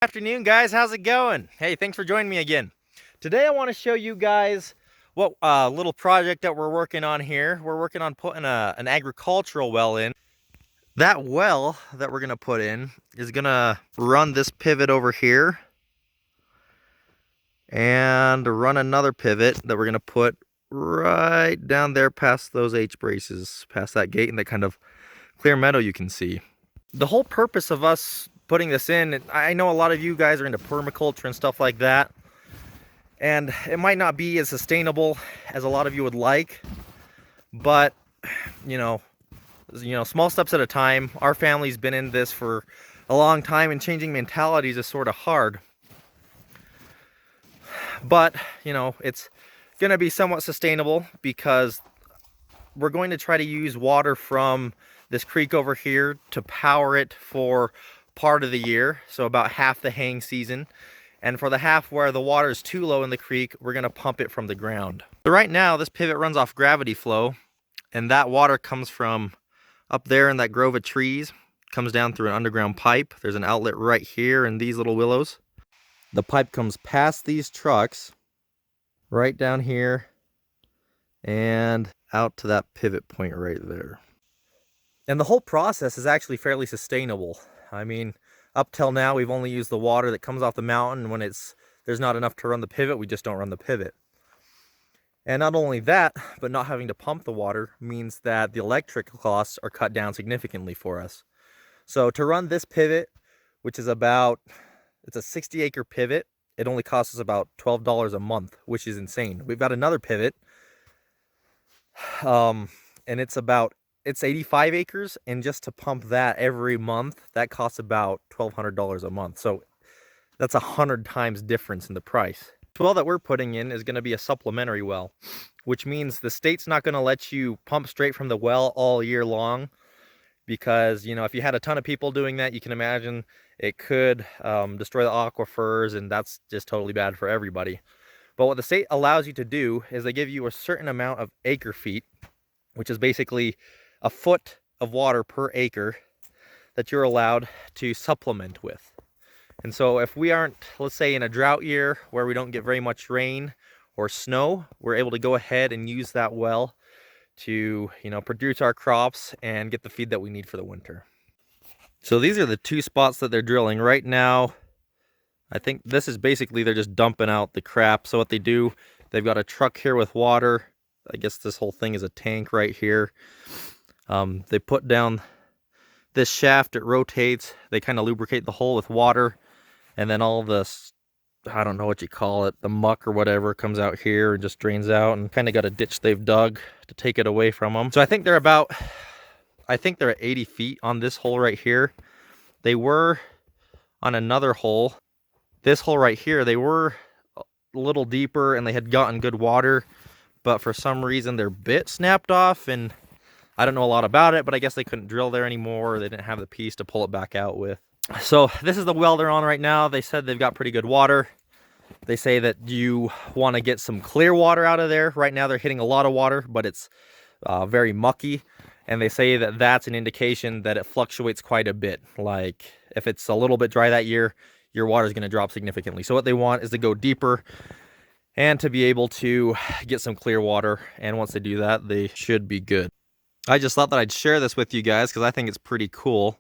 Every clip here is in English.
Afternoon, guys. How's it going? Hey, thanks for joining me again. Today I want to show you guys what little project that we're working on here. We're working on putting an agricultural well in. That well that we're gonna put in is gonna run this pivot over here and run another pivot that we're gonna put right down there past those H braces, past that gate and that kind of clear meadow you can see. The whole purpose of us putting this in, I know a lot of you guys are into permaculture and stuff like that, and it might not be as sustainable as a lot of you would like, but you know, small steps at a time. Our family's been in this for a long time, and changing mentalities is sort of hard. But it's going to be somewhat sustainable because we're going to try to use water from this creek over here to power it for part of the year, so about half the haying season. And for the half where the water is too low in the creek, we're going to pump it from the ground. So right now, this pivot runs off gravity flow, and that water comes from up there in that grove of trees, comes down through an underground pipe. There's an outlet right here in these little willows. The pipe comes past these trucks, right down here, and out to that pivot point right there. And the whole process is actually fairly sustainable. I mean, up till now, we've only used the water that comes off the mountain. When there's not enough to run the pivot, we just don't run the pivot. And not only that, but not having to pump the water means that the electric costs are cut down significantly for us. So to run this pivot, which is it's a 60-acre pivot, it only costs us about $12 a month, which is insane. We've got another pivot, and it's 85 acres, and just to pump that every month, that costs about $1,200 a month. So that's 100 times difference in the price. The well that we're putting in is going to be a supplementary well, which means the state's not going to let you pump straight from the well all year long, because if you had a ton of people doing that, you can imagine it could destroy the aquifers, and that's just totally bad for everybody. But what the state allows you to do is they give you a certain amount of acre feet, which is basically a foot of water per acre that you're allowed to supplement with. And so if we aren't, let's say, in a drought year where we don't get very much rain or snow, we're able to go ahead and use that well to produce our crops and get the feed that we need for the winter. So these are the two spots that they're drilling right now. I think this is basically they're just dumping out the crap. So what they do, they've got a truck here with water. I guess this whole thing is a tank right here. They put down this shaft, it rotates, they kind of lubricate the hole with water, and then all this, I don't know what you call it, the muck or whatever comes out here and just drains out, and kind of got a ditch they've dug to take it away from them. So I think they're at 80 feet on this hole right here. They were on another hole, this hole right here, they were a little deeper and they had gotten good water, but for some reason their bit snapped off, and I don't know a lot about it, but I guess they couldn't drill there anymore. They didn't have the piece to pull it back out with. So this is the well they're on right now. They said they've got pretty good water. They say that you want to get some clear water out of there. Right now they're hitting a lot of water, but it's very mucky. And they say that that's an indication that it fluctuates quite a bit. Like if it's a little bit dry that year, your water is going to drop significantly. So what they want is to go deeper and to be able to get some clear water. And once they do that, they should be good. I just thought that I'd share this with you guys because I think it's pretty cool.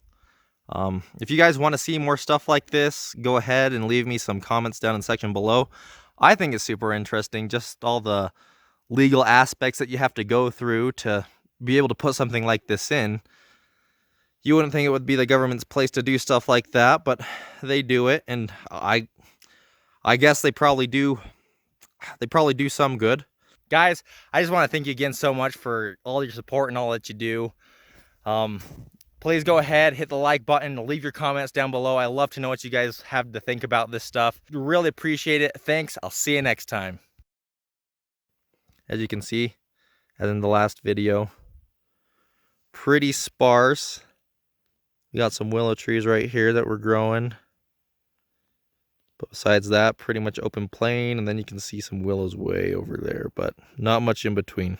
If you guys want to see more stuff like this, go ahead and leave me some comments down in the section below. I think it's super interesting, just all the legal aspects that you have to go through to be able to put something like this in. You wouldn't think it would be the government's place to do stuff like that, but they do it, and I guess they probably do some good. Guys, I just want to thank you again so much for all your support and all that you do. Please go ahead, hit the like button, leave your comments down below. I love to know what you guys have to think about this stuff. Really appreciate it. Thanks. I'll see you next time. As you can see, as in the last video, pretty sparse. We got some willow trees right here that were growing. But besides that, pretty much open plain, and then you can see some willows way over there, but not much in between.